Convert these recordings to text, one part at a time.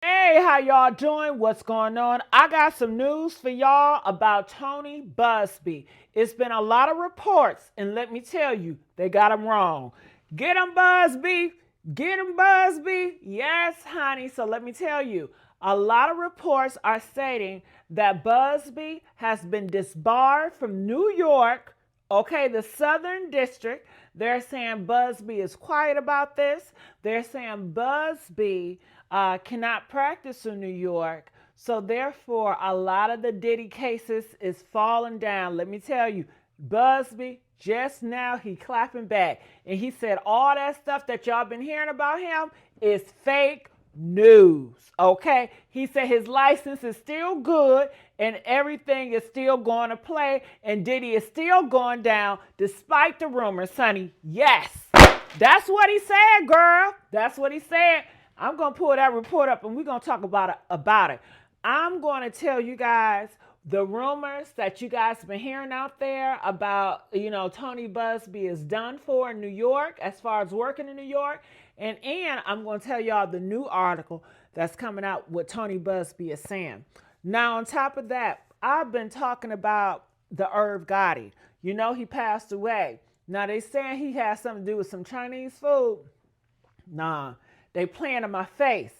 Hey, how y'all doing? What's going on? I got some news for y'all about Tony Busby. It's been a lot of reports, and let me tell you, they got him wrong. Get him, Busby! Get him, Busby! Yes, honey. So let me tell you, a lot of reports are stating that Busby has been disbarred from New York, okay, the Southern District. They're saying Busby is quiet about this. They're saying Busby cannot practice in New York. So therefore, a lot of the Diddy cases is falling down. Let me tell you, Busby just now he clapping back, and he said all that stuff that y'all been hearing about him is fake news. Okay, he said his license is still good and everything is still going to play, and Diddy is still going down despite the rumors, honey. Yes, that's what he said, girl. That's what he said. I'm gonna pull that report up and we're gonna talk about it. I'm gonna tell you guys the rumors that you guys been hearing out there about, Tony Busby is done for in New York as far as working in New York. And I'm gonna tell y'all the new article that's coming out what Tony Busby is saying. Now on top of that, I've been talking about the Irv Gotti. He passed away. Now they saying he has something to do with some Chinese food. Nah, they playing in my face.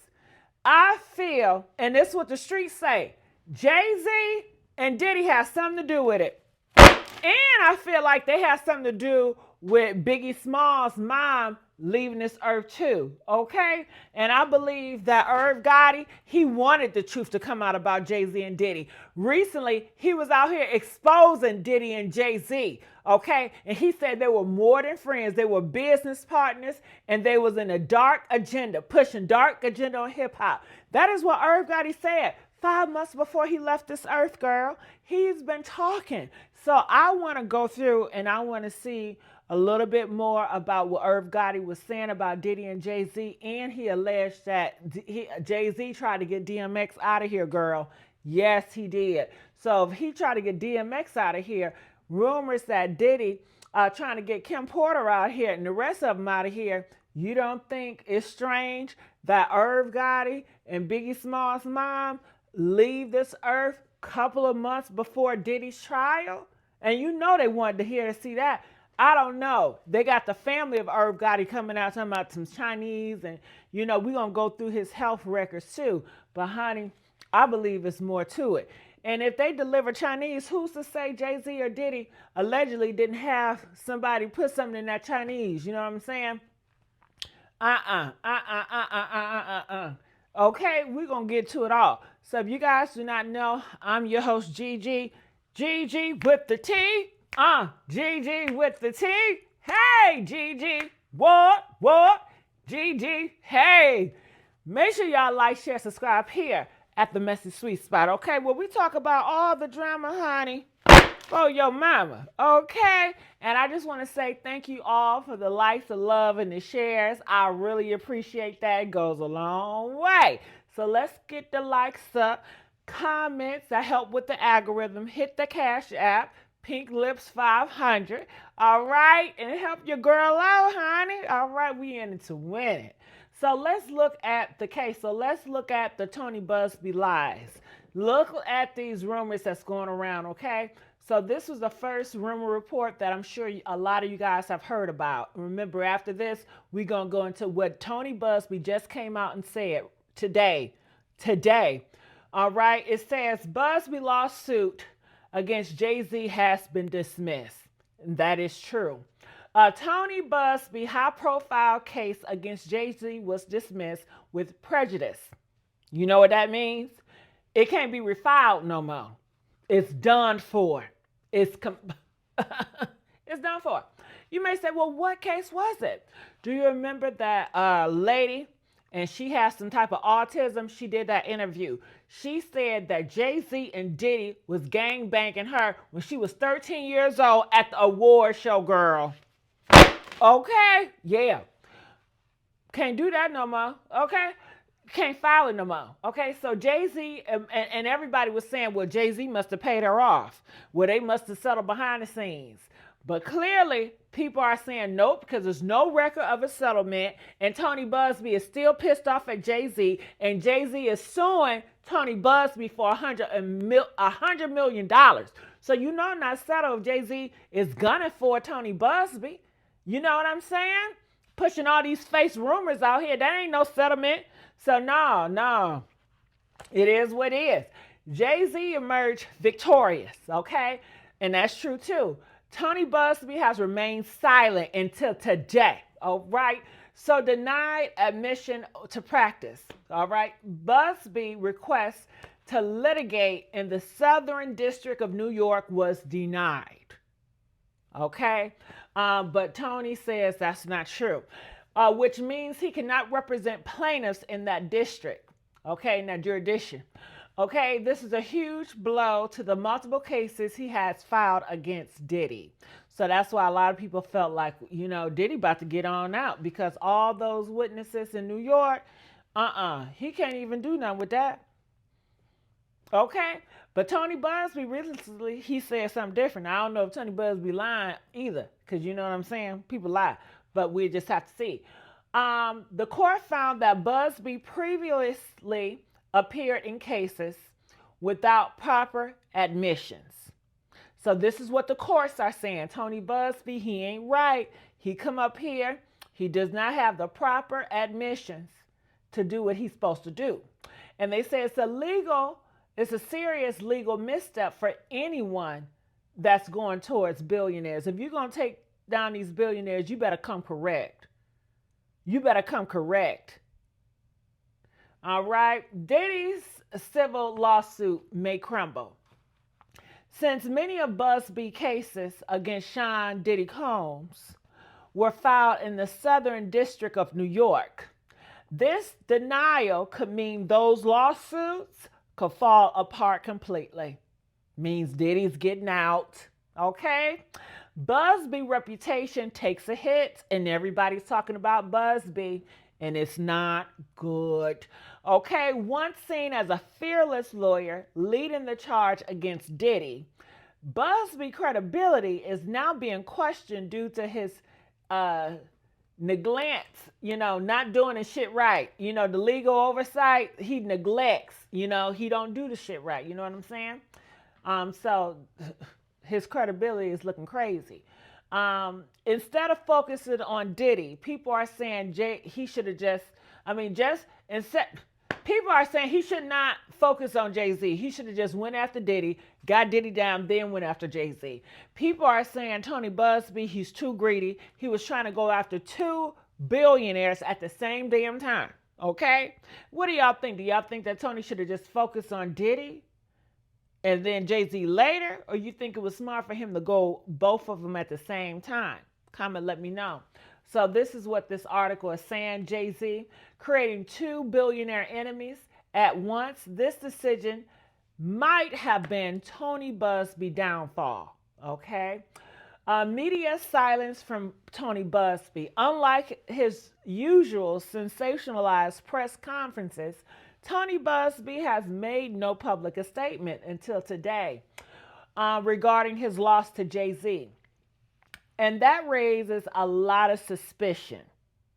I feel, and this is what the streets say, Jay-Z and Diddy have something to do with it. And I feel like they have something to do with Biggie Smalls' mom leaving this earth too, okay? And I believe that Irv Gotti, he wanted the truth to come out about Jay-Z and Diddy. Recently, he was out here exposing Diddy and Jay-Z, okay? And he said they were more than friends. They were business partners, and they was in a dark agenda, pushing dark agenda on hip-hop. That is what Irv Gotti said. 5 months before he left this earth, girl, he's been talking. So I want to go through and I want to see a little bit more about what Irv Gotti was saying about Diddy and Jay-Z. And he alleged that Jay-Z tried to get DMX out of here, girl. Yes, he did. So if he tried to get DMX out of here, rumors that Diddy trying to get Kim Porter out here and the rest of them out of here, you don't think it's strange that Irv Gotti and Biggie Smalls' mom leave this earth a couple of months before Diddy's trial? And they wanted to hear to see that. I don't know. They got the family of Irv Gotti coming out talking about some Chinese, and we're gonna go through his health records too. But honey, I believe it's more to it. And if they deliver Chinese, who's to say Jay-Z or Diddy allegedly didn't have somebody put something in that Chinese? You know what I'm saying? Okay, we're gonna get to it all. So if you guys do not know, I'm your host Gigi. Gigi with the T. Gigi with the T. Hey, Gigi. What? Gigi. Hey. Make sure y'all like, share, subscribe here at the Messy Sweet Spot. Okay, well, we talk about all the drama, honey, for your mama, okay? And I just want to say thank you all for the likes, the love, and the shares. I really appreciate that. It goes a long way. So let's get the likes up. Comments that help with the algorithm. Hit the Cash App. Pink Lips 500. All right? And help your girl out, honey. All right, we in it to win it. So let's look at the case. So let's look at the Tony Busby lies. Look at these rumors that's going around, okay? So this was the first rumor report that I'm sure a lot of you guys have heard about. Remember, after this, we're going to go into what Tony Busby just came out and said today. All right, it says Busby lawsuit against Jay-Z has been dismissed. And that is true. Tony Busby high-profile case against Jay-Z was dismissed with prejudice. You know what that means? It can't be refiled no more. It's done for. It's done for. You may say, well, what case was it? Do you remember that lady? And she has some type of autism. She did that interview. She said that Jay-Z and Diddy was gang banging her when she was 13 years old at the award show, girl. Okay? Yeah. Can't do that no more. Okay? Can't file it no more. Okay? So Jay-Z and everybody was saying, well, Jay-Z must have paid her off. Well, they must have settled behind the scenes. But clearly, people are saying nope because there's no record of a settlement, and Tony Buzbee is still pissed off at Jay-Z, and Jay-Z is suing Tony Buzbee for $100 million. So you know not settled if Jay-Z is gunning for Tony Buzbee. You know what I'm saying? Pushing all these fake rumors out here. That ain't no settlement. So no. It is what it is. Jay-Z emerged victorious, okay? And that's true too. Tony Busby has remained silent until today, all right? So denied admission to practice, all right? Busby request to litigate in the Southern District of New York was denied, okay? But Tony says that's not true, which means he cannot represent plaintiffs in that district, okay, in that jurisdiction. Okay, this is a huge blow to the multiple cases he has filed against Diddy. So that's why a lot of people felt like, Diddy about to get on out because all those witnesses in New York, he can't even do nothing with that. Okay, but Tony Busby recently, he said something different. I don't know if Tony Busby lying either, because you know what I'm saying? People lie, but we just have to see. The court found that Busby previously appeared in cases without proper admissions. So this is what the courts are saying. Tony Busby, he ain't right. He come up here. He does not have the proper admissions to do what he's supposed to do. And they say it's a serious legal misstep for anyone that's going towards billionaires. If you're going to take down these billionaires, you better come correct. You better come correct. All right, Diddy's civil lawsuit may crumble. Since many of Busby cases against Sean Diddy Combs were filed in the Southern District of New York, this denial could mean those lawsuits could fall apart completely. Means Diddy's getting out, okay? Busby reputation takes a hit, and everybody's talking about Busby, and it's not good. Okay, once seen as a fearless lawyer leading the charge against Diddy, Busby's credibility is now being questioned due to his neglect, not doing the shit right. The legal oversight, he neglects, he don't do the shit right. You know what I'm saying? So his credibility is looking crazy. Instead of focusing on Diddy, people are saying he should have people are saying he should not focus on Jay-Z. He should have just went after Diddy, got Diddy down, then went after Jay-Z. People are saying Tony Busby, he's too greedy. He was trying to go after 2 billionaires at the same damn time. Okay? What do y'all think? Do y'all think that Tony should have just focused on Diddy and then Jay-Z later? Or you think it was smart for him to go both of them at the same time? Comment, let me know. So this is what this article is saying. Jay-Z creating 2 billionaire enemies at once. This decision might have been Tony Busby's downfall. Okay. Media silence from Tony Busby. Unlike his usual sensationalized press conferences, Tony Busby has made no public statement until today regarding his loss to Jay-Z. And that raises a lot of suspicion,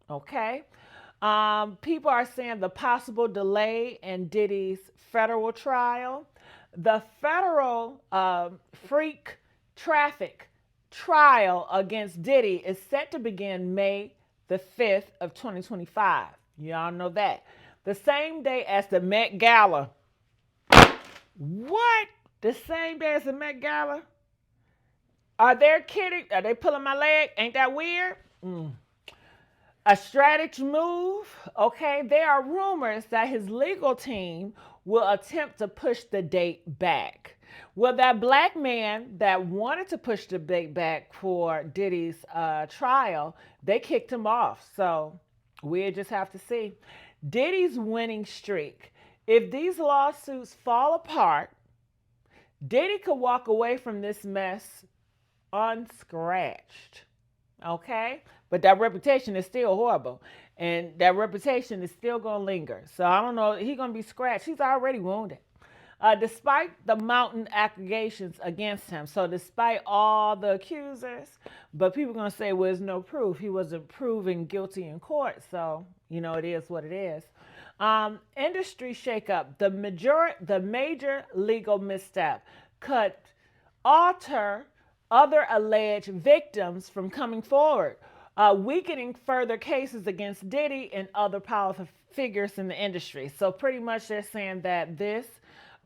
okay? People are saying the possible delay in Diddy's federal trial. The federal freak traffic trial against Diddy is set to begin May the 5th of 2025. Y'all know that. The same day as the Met Gala. What? The same day as the Met Gala? Are they kidding? Are they pulling my leg? Ain't that weird? A strategy move? Okay, there are rumors that his legal team will attempt to push the date back. Well, that black man that wanted to push the date back for Diddy's trial, they kicked him off. So we'll just have to see. Diddy's winning streak. If these lawsuits fall apart, Diddy could walk away from this mess unscratched. Okay? But that reputation is still horrible. And that reputation is still going to linger. So I don't know. He's going to be scratched. He's already wounded. despite the mountain accusations against him. So despite all the accusers, but people are going to say, well, there's no proof. He wasn't proven guilty in court. So, it is what it is. Industry shakeup. The major legal misstep could alter other alleged victims from coming forward, weakening further cases against Diddy and other powerful figures in the industry. So pretty much they're saying that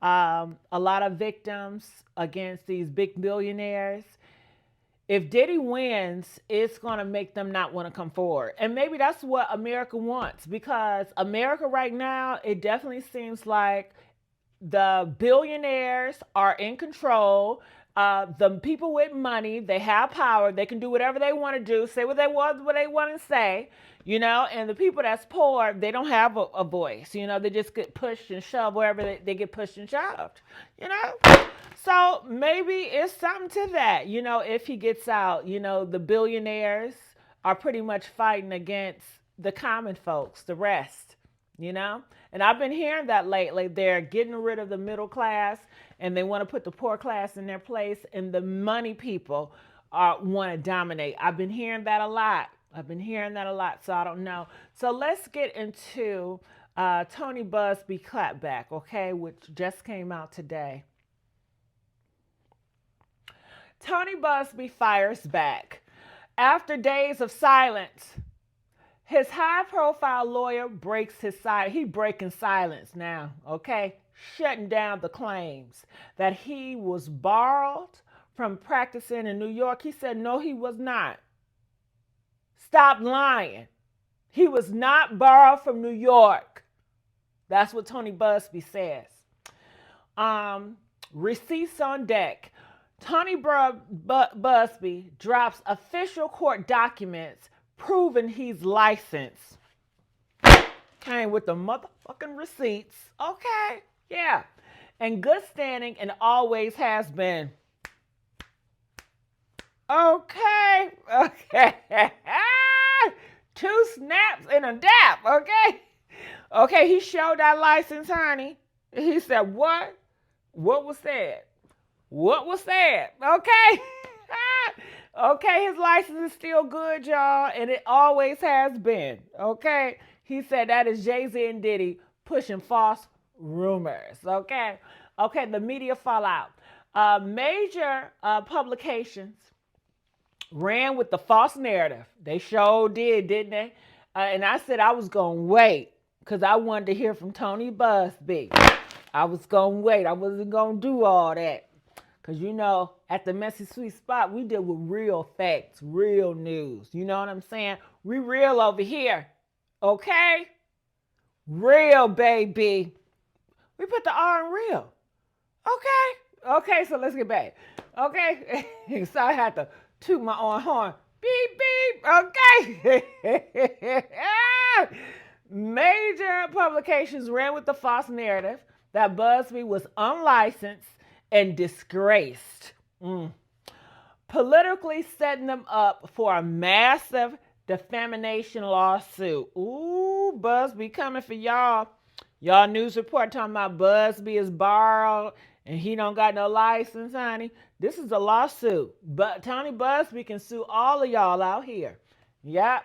a lot of victims against these big billionaires, if Diddy wins, it's going to make them not want to come forward. And maybe that's what America wants, because America right now, it definitely seems like the billionaires are in control. The people with money, they have power. They can do whatever they want to do, say what they want to say, and the people that's poor, they don't have a voice. They just get pushed and shoved wherever they get pushed and shoved, So maybe it's something to that, if he gets out, the billionaires are pretty much fighting against the common folks, the rest, And I've been hearing that lately. They're getting rid of the middle class and they want to put the poor class in their place, and the money people want to dominate. I've been hearing that a lot. So I don't know. So let's get into Tony Busby clapback, okay, which just came out today. Tony Busby fires back. After days of silence, his high-profile lawyer breaks his silence. He's breaking silence now, okay? Shutting down the claims that he was borrowed from practicing in New York. He said, no, he was not. Stop lying. He was not borrowed from New York. That's what Tony Busby says. Receipts on deck. Tony Busby drops official court documents proving he's licensed. Came with the motherfucking receipts. Okay, yeah. And good standing and always has been. Okay. 2 snaps and a dap, okay? Okay, he showed that license, honey. He said, what? What was said? What was said? Okay. Okay, his license is still good, y'all, and it always has been. Okay. He said that is Jay-Z and Diddy pushing false rumors. Okay. Okay, the media fallout. Major publications ran with the false narrative. They sure did, didn't they? And I said I was going to wait because I wanted to hear from Tony Busby. I was going to wait. I wasn't going to do all that. Because, at the Messy Sweet Spot, we deal with real facts, real news. You know what I'm saying? We real over here. Okay? Real, baby. We put the R in real. Okay? Okay, so let's get back. Okay? So I had to toot my own horn. Beep, beep. Okay? Major publications ran with the false narrative that Busby was unlicensed and disgraced. Politically setting them up for a massive defamation lawsuit. Ooh, Busby coming for y'all. Y'all news report talking about Busby is borrowed and he don't got no license, honey. This is a lawsuit. But Tony Busby can sue all of y'all out here. Yep.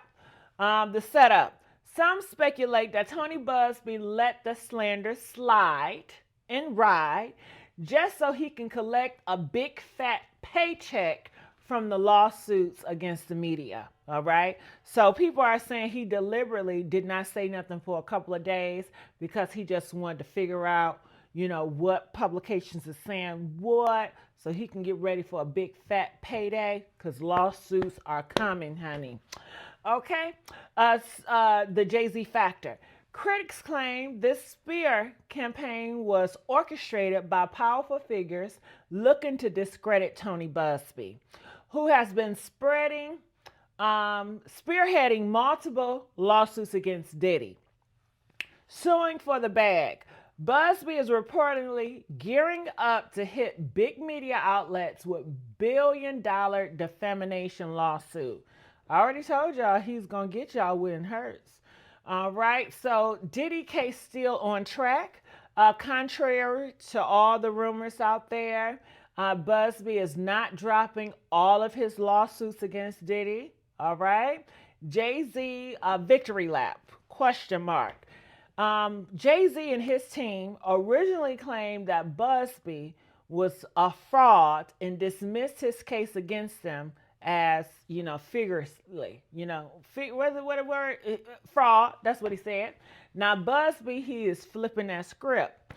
The setup. Some speculate that Tony Busby let the slander slide and ride just so he can collect a big fat paycheck from the lawsuits against the media. All right. So people are saying he deliberately did not say nothing for a couple of days because he just wanted to figure out, what publications are saying what, so he can get ready for a big fat payday because lawsuits are coming, honey. Okay. The Jay-Z factor. Critics claim this smear campaign was orchestrated by powerful figures looking to discredit Tony Busby, who has been spearheading multiple lawsuits against Diddy. Suing for the bag. Busby is reportedly gearing up to hit big media outlets with billion-dollar defamation lawsuit. I already told y'all he's going to get y'all when it hurts. All right, so Diddy case still on track. Contrary to all the rumors out there, Buzbee is not dropping all of his lawsuits against Diddy. All right. Jay-Z victory lap, question mark. Jay-Z and his team originally claimed that Busby was a fraud and dismissed his case against them as, figuratively, what a word, fraud. That's what he said. Now, Busby, he is flipping that script.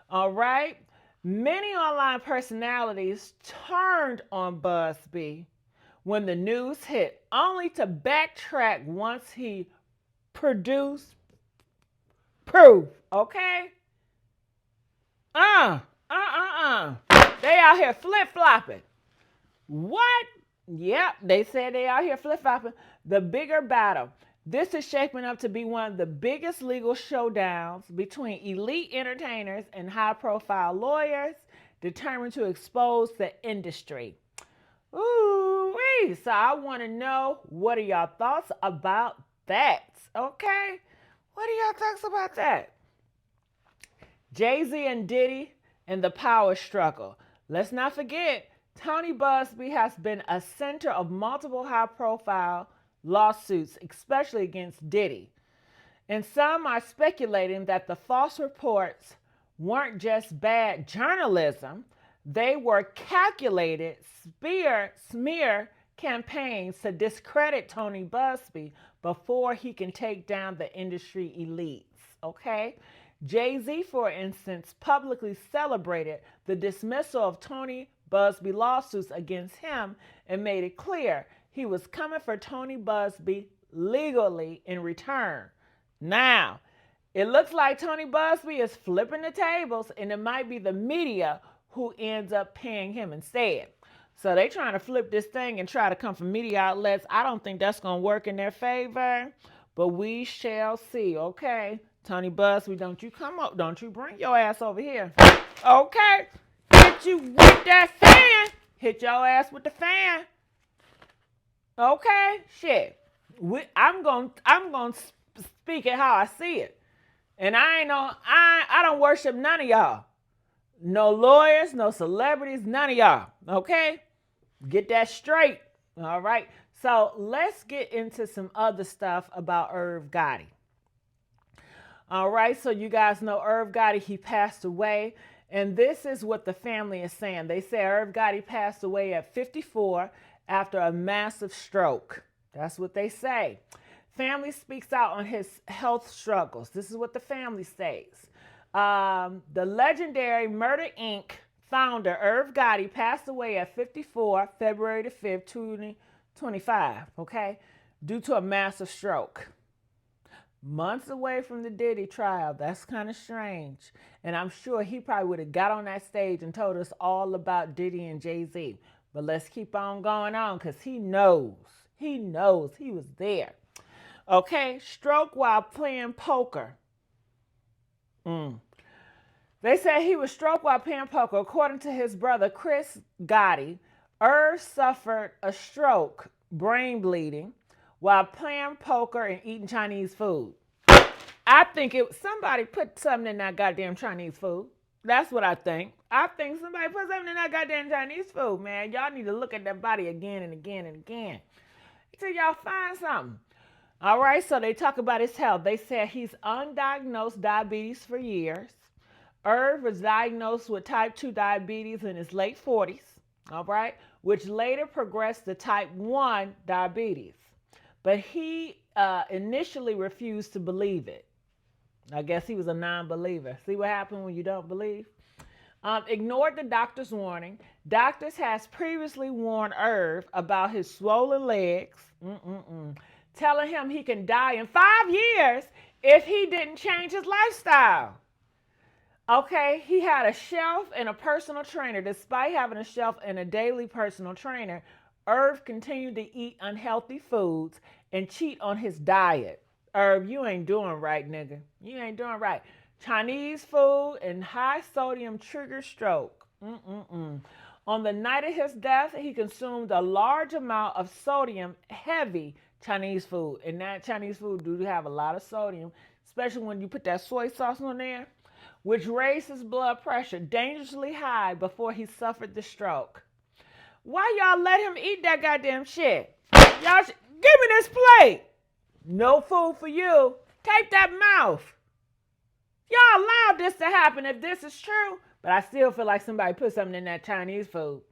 All right. Many online personalities turned on Busby when the news hit, only to backtrack once he produced proof. Okay? uh, uh, uh, uh. They out here flip flopping. What? Yep, they said they out here flip flopping. The bigger battle. This is shaping up to be one of the biggest legal showdowns between elite entertainers and high profile lawyers determined to expose the industry. Ooh, so I want to know, what are y'all thoughts about that? Okay? What are y'all thoughts about that? Jay-Z and Diddy and the power struggle. Let's not forget, Tony Busby has been a center of multiple high-profile lawsuits, especially against Diddy. And some are speculating that the false reports weren't just bad journalism, they were calculated smear campaigns to discredit Tony Busby before he can take down the industry elites. Okay? Jay-Z, for instance, publicly celebrated the dismissal of Tony Busby lawsuits against him and made it clear he was coming for Tony Busby legally in return. Now, it looks like Tony Busby is flipping the tables, and it might be the media who ends up paying him instead. So they trying to flip this thing and try to come from media outlets. I don't think that's going to work in their favor, but we shall see. Okay, Tony Busby, don't you come up. Don't you bring your ass over here. Okay, hit you with that fan. Hit your ass with the fan. Okay, shit. I'm gonna speak it how I see it, and I don't worship none of y'all. No lawyers, no celebrities, none of y'all. Okay, get that straight. All right. So let's get into some other stuff about Irv Gotti. All right. So you guys know Irv Gotti, he passed away. And this is what the family is saying. They say Irv Gotti passed away at 54 after a massive stroke. That's what they say. Family speaks out on his health struggles. This is what the family says. The legendary Murder Inc. founder Irv Gotti passed away at 54, February the 5th, 2025, okay, due to a massive stroke. Months away from the Diddy trial. That's kind of strange. And I'm sure he probably would have got on that stage and told us all about Diddy and Jay-Z. But let's keep on going on because he knows. He knows. He was there. Okay, stroke while playing poker. They said he was struck while playing poker. According to his brother, Chris Gotti, Irv suffered a stroke, brain bleeding, while playing poker and eating Chinese food. I think somebody put something in that goddamn Chinese food. That's what I think. I think somebody put something in that goddamn Chinese food, man. Y'all need to look at that body again and again and again until y'all find something. All right, so they talk about his health. They said he's undiagnosed diabetes for years. Irv was diagnosed with type 2 diabetes in his late 40s, all right, which later progressed to type 1 diabetes. But he initially refused to believe it. I guess he was a non-believer. See what happened when you don't believe? Ignored the doctor's warning. Doctors has previously warned Irv about his swollen legs, telling him he can die in 5 years if he didn't change his lifestyle. Okay, he had a shelf and a personal trainer. Despite having a shelf and a daily personal trainer, Irv continued to eat unhealthy foods and cheat on his diet. Irv, you ain't doing right, nigga. You ain't doing right. Chinese food and high sodium trigger stroke. On the night of his death, he consumed a large amount of sodium heavy Chinese food. And that Chinese food do have a lot of sodium, especially when you put that soy sauce on there. which raised his blood pressure dangerously high before he suffered the stroke. Why y'all let him eat that goddamn shit? Y'all give me this plate. No food for you. Tape that mouth. Y'all allowed this to happen if this is true. But I still feel like somebody put something in that Chinese food.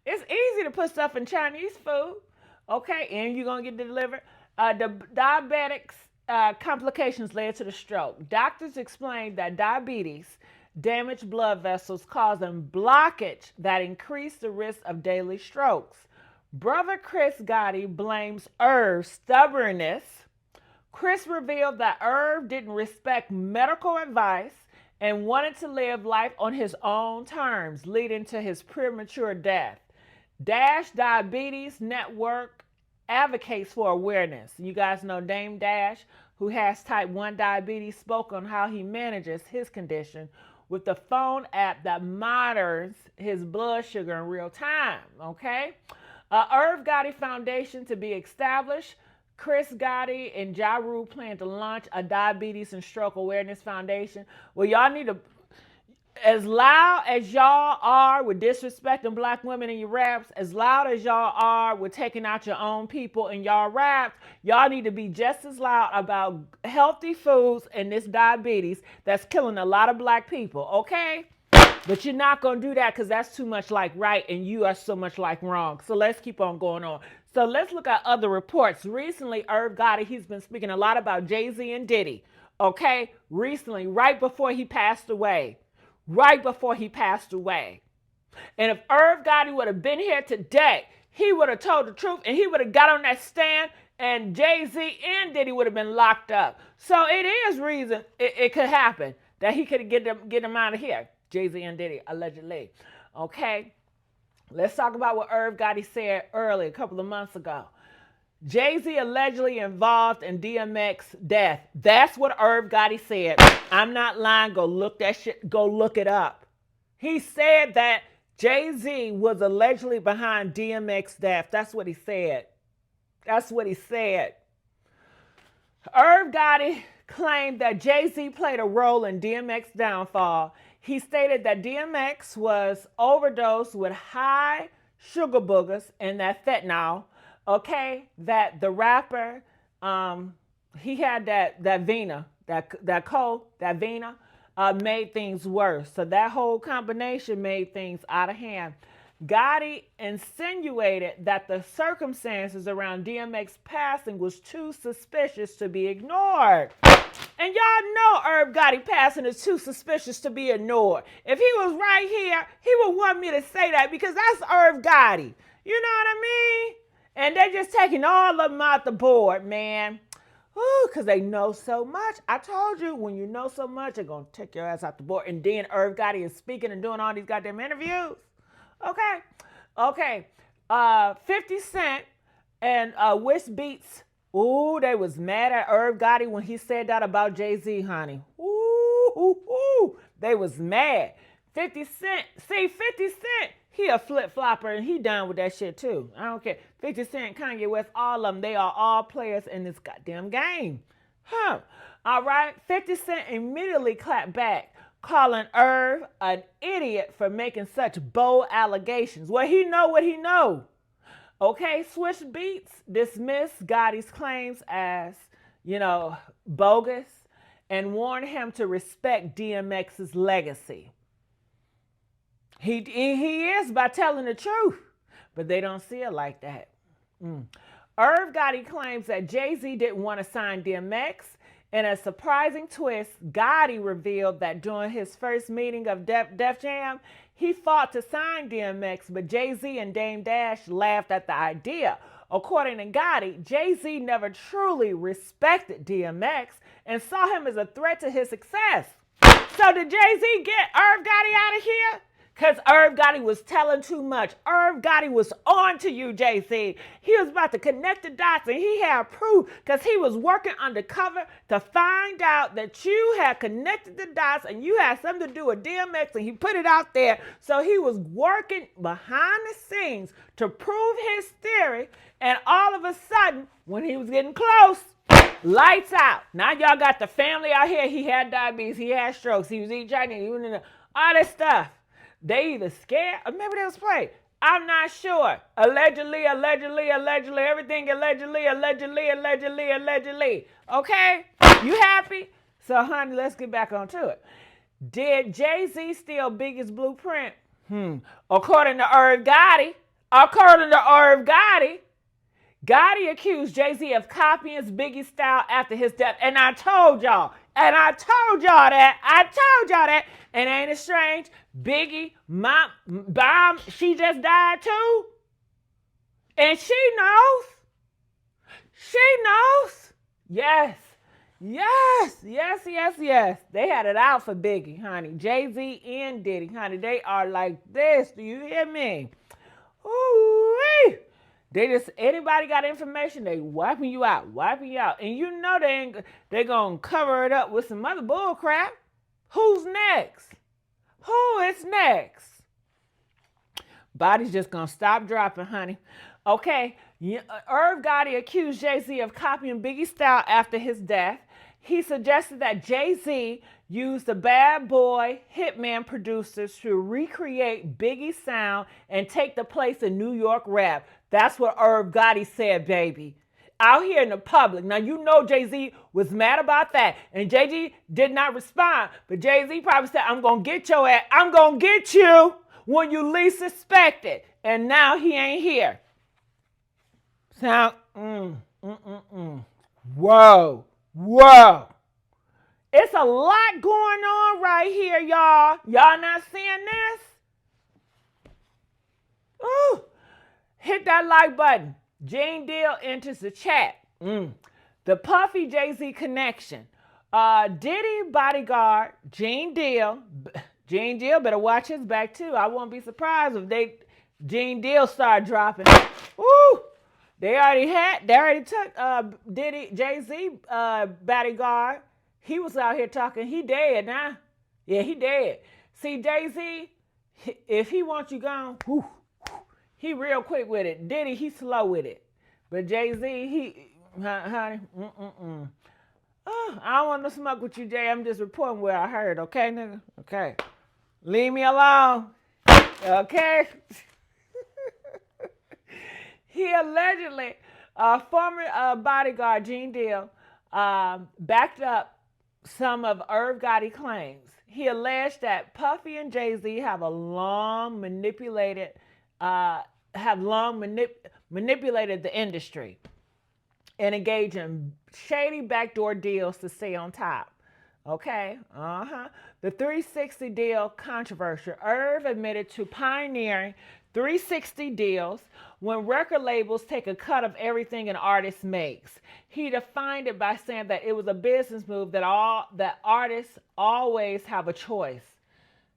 It's easy to put stuff in Chinese food. Okay, and you're going to get delivered. The diabetics complications led to the stroke. Doctors explained that diabetes damaged blood vessels, causing blockage that increased the risk of daily strokes. Brother Chris Gotti blames Irv's stubbornness. Chris revealed that Irv didn't respect medical advice and wanted to live life on his own terms, leading to his premature death. Dash Diabetes Network advocates for awareness. You guys know Dame Dash, who has type 1 diabetes, spoke on how he manages his condition with the phone app that monitors his blood sugar in real time, okay? Irv Gotti Foundation to be established. Chris Gotti and Ja Rule plan to launch a diabetes and stroke awareness foundation. Well, y'all need to, as loud as y'all are with disrespecting black women in your raps, as loud as y'all are with taking out your own people in y'all raps, y'all need to be just as loud about healthy foods and this diabetes that's killing a lot of black people, okay? But you're not going to do that because that's too much like right and you are so much like wrong. So let's keep on going on. So let's look at other reports. Recently, Irv Gotti, he's been speaking a lot about Jay-Z and Diddy, okay? Recently, right before he passed away. Right before he passed away. And if Irv Gotti would have been here today, he would have told the truth and he would have got on that stand and Jay-Z and Diddy would have been locked up. So it is reason it could happen that he could get them out of here. Jay-Z and Diddy, allegedly. Okay? Let's talk about what Irv Gotti said earlier, a couple of months ago. Jay-Z allegedly involved in DMX death. That's what Irv Gotti said. I'm not lying. Go look that shit. Go look it up. He said that Jay-Z was allegedly behind DMX death. That's what he said. That's what he said. Irv Gotti claimed that Jay-Z played a role in DMX's downfall. He stated that DMX was overdosed with high sugar boogers and that fentanyl. Okay, that the rapper, he had that vena, that vena, made things worse. So that whole combination made things out of hand. Gotti insinuated that the circumstances around DMX passing was too suspicious to be ignored. And y'all know Irv Gotti passing is too suspicious to be ignored. If he was right here, he would want me to say that because that's Irv Gotti. You know what I mean? And they're just taking all of them out the board, man. Ooh, because they know so much. I told you, when you know so much, they're going to take your ass out the board. And then Irv Gotti is speaking and doing all these goddamn interviews. Okay. 50 Cent and Wish Beats. Ooh, they was mad at Irv Gotti when he said that about Jay-Z, honey. Ooh. They was mad. 50 Cent. See, 50 Cent. He a flip-flopper and he down with that shit too. I don't care. 50 Cent, Kanye West, all of them, they are all players in this goddamn game. All right. 50 Cent immediately clapped back, calling Irv an idiot for making such bold allegations. Well, he know what he know. Okay, Swish Beats dismissed Gotti's claims as, bogus and warned him to respect DMX's legacy. He is by telling the truth, but they don't see it like that. Irv Gotti claims that Jay-Z didn't want to sign DMX. In a surprising twist, Gotti revealed that during his first meeting of Def Jam, he fought to sign DMX, but Jay-Z and Dame Dash laughed at the idea. According to Gotti, Jay-Z never truly respected DMX and saw him as a threat to his success. So did Jay-Z get Irv Gotti out of here? Because Irv Gotti was telling too much. Irv Gotti was on to you, Jay-Z. He was about to connect the dots, and he had proof because he was working undercover to find out that you had connected the dots and you had something to do with DMX, and he put it out there. So he was working behind the scenes to prove his theory, and all of a sudden, when he was getting close, Lights out. Now y'all got the family out here. He had diabetes. He had strokes. He was eating Chinese. All this stuff. They either scared or maybe they was playing. I'm not sure. Allegedly, everything allegedly. Okay? You happy? So, honey, let's get back onto it. Did Jay-Z steal Biggie's blueprint? According to Irv Gotti, Gotti accused Jay-Z of copying Biggie's style after his death. And I told y'all that. And ain't it strange? Biggie, mom, she just died too. And she knows. Yes. They had it out for Biggie, honey. Jay-Z and Diddy, honey. They are like this. Do you hear me? Ooh-wee. They just, anybody got information, they wiping you out. And you know they gonna cover it up with some other bull crap. Who's next? Who is next? Body's just gonna stop dropping, honey. Okay, Irv Gotti accused Jay-Z of copying Biggie's style after his death. He suggested that Jay-Z used the bad boy hitman producers to recreate Biggie's sound and take the place of New York rap. That's what Irv Gotti said, baby. Out here in the public. Now, you know Jay-Z was mad about that. And Jay-Z did not respond. But Jay-Z probably said, I'm going to get your ass. I'm going to get you when you least suspect it. And now he ain't here. Sound, Whoa. It's a lot going on right here, y'all. Y'all not seeing this? Ooh. Hit that like button. Gene Deal enters the chat. The Puffy Jay-Z connection. Diddy bodyguard, Gene Deal. Gene Deal better watch his back too. I won't be surprised if Gene Deal start dropping. Woo! They already took Diddy, Jay-Z bodyguard. He was out here talking. He dead now. Yeah, he dead. See, Jay-Z, if he wants you gone, he real quick with it. Diddy, he slow with it. But Jay-Z, honey, I don't want to smoke with you, Jay. I'm just reporting what I heard, okay, nigga? Okay. Leave me alone. Okay? He allegedly, former bodyguard Gene Deal, backed up some of Irv Gotti claims. He alleged that Puffy and Jay-Z have manipulated the industry and engage in shady backdoor deals to stay on top. Okay? The 360 deal controversy. Irv admitted to pioneering 360 deals when record labels take a cut of everything an artist makes. He defined it by saying that it was a business move that artists always have a choice.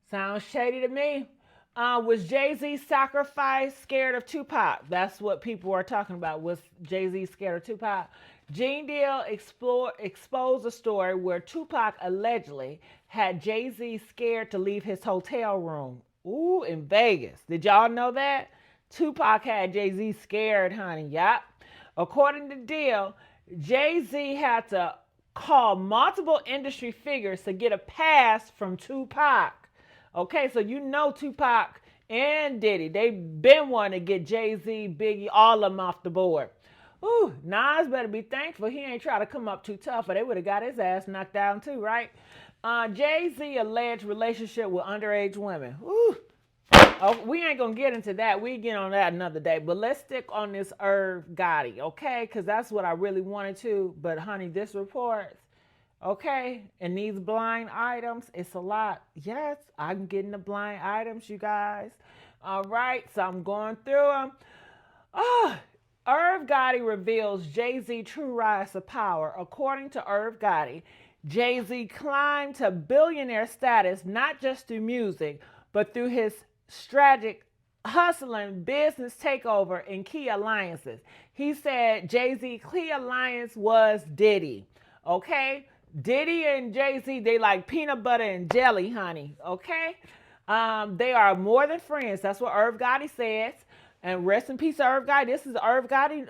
Sounds shady to me. Was Jay-Z's sacrifice scared of Tupac? That's what people are talking about. Was Jay-Z scared of Tupac? Gene Deal exposed a story where Tupac allegedly had Jay-Z scared to leave his hotel room. Ooh, in Vegas. Did y'all know that? Tupac had Jay-Z scared, honey. Yup. According to Deal, Jay-Z had to call multiple industry figures to get a pass from Tupac. Okay, so you know Tupac and Diddy, they been wanting to get Jay-Z, Biggie, all of them off the board. Ooh, Nas better be thankful he ain't try to come up too tough, or they would have got his ass knocked down too, right? Jay-Z alleged relationship with underage women. Ooh. Oh, we ain't gonna get into that. We get on that another day. But let's stick on this Irv Gotti, okay? Because that's what I really wanted to. But honey, this report, okay? And these blind items, it's a lot. Yes, I'm getting the blind items, you guys. All right, so I'm going through them. Irv Gotti reveals Jay-Z true rise to power. According to Irv Gotti, Jay-Z climbed to billionaire status not just through music, but through his strategic hustling business takeover and key alliances. He said Jay-Z key alliance was Diddy. Okay? Diddy and Jay-Z, they like peanut butter and jelly, honey. Okay? They are more than friends. That's what Irv Gotti says. And rest in peace, Irv Gotti. This is Irv Gotti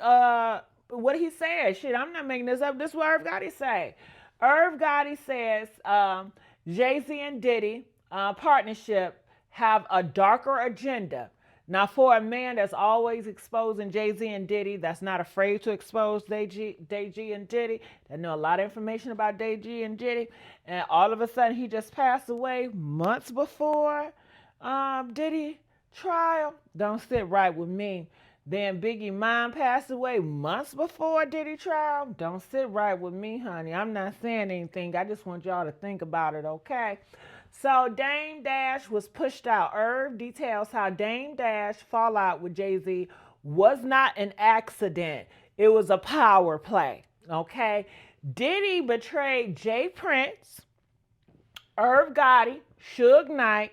what he said. Shit, I'm not making this up. This is what Irv Gotti say. Irv Gotti says Jay-Z and Diddy partnership have a darker agenda. Now, for a man that's always exposing Jay-Z and Diddy, that's not afraid to expose Day-G and Diddy, that know a lot of information about Day-G and Diddy, and all of a sudden he just passed away months before Diddy trial, don't sit right with me. Then Biggie mom passed away months before Diddy trial, don't sit right with me, honey. I'm not saying anything. I just want y'all to think about it, okay? So Dame Dash was pushed out. Irv details how Dame Dash fallout with Jay-Z was not an accident. It was a power play. Okay. Diddy betrayed Jay Prince, Irv Gotti, Suge Knight.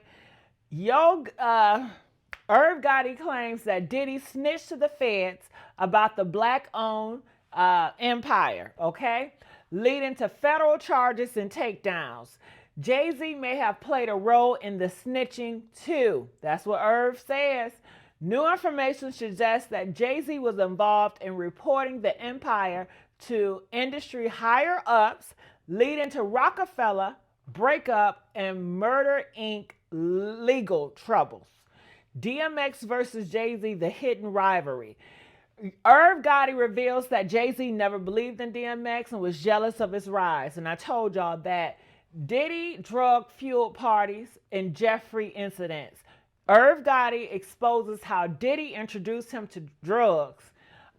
Irv Gotti claims that Diddy snitched to the feds about the black-owned empire, okay, leading to federal charges and takedowns. Jay-Z may have played a role in the snitching too. That's what Irv says. New information suggests that Jay-Z was involved in reporting the empire to industry higher-ups, leading to Rockefeller breakup and Murder Inc. legal troubles. DMX versus Jay-Z, the hidden rivalry. Irv Gotti reveals that Jay-Z never believed in DMX and was jealous of his rise. And I told y'all that Diddy drug-fueled parties and Jeffrey incidents. Irv Gotti exposes how Diddy introduced him to drugs,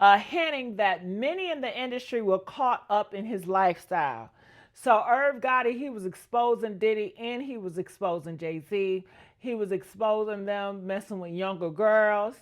hinting that many in the industry were caught up in his lifestyle. So Irv Gotti, he was exposing Diddy and he was exposing Jay-Z. He was exposing them messing with younger girls.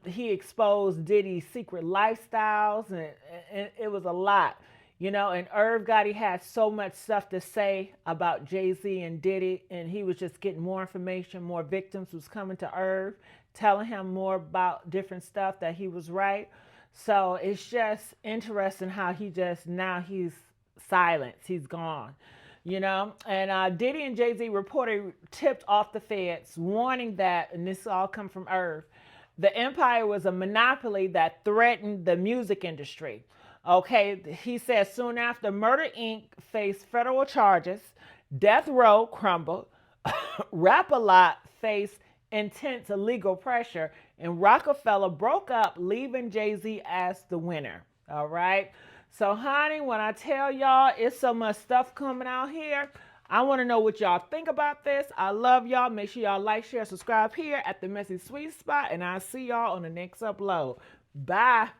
He exposed Diddy's secret lifestyles, and it was a lot. You know, and Irv Gotti had so much stuff to say about Jay-Z and Diddy, and he was just getting more information, more victims was coming to Irv, telling him more about different stuff that he was right. So it's just interesting how now he's silent, he's gone. You know, and Diddy and Jay-Z reported tipped off the feds, warning that, and this all come from Irv, the empire was a monopoly that threatened the music industry. Okay, he says soon after, Murder Inc. faced federal charges, Death Row crumbled, Rap-A-Lot faced intense legal pressure, and Rockefeller broke up, leaving Jay-Z as the winner. All right, so honey, when I tell y'all it's so much stuff coming out here, I want to know what y'all think about this. I love y'all. Make sure y'all like, share, subscribe here at the Messy Sweet Spot, and I'll see y'all on the next upload. Bye.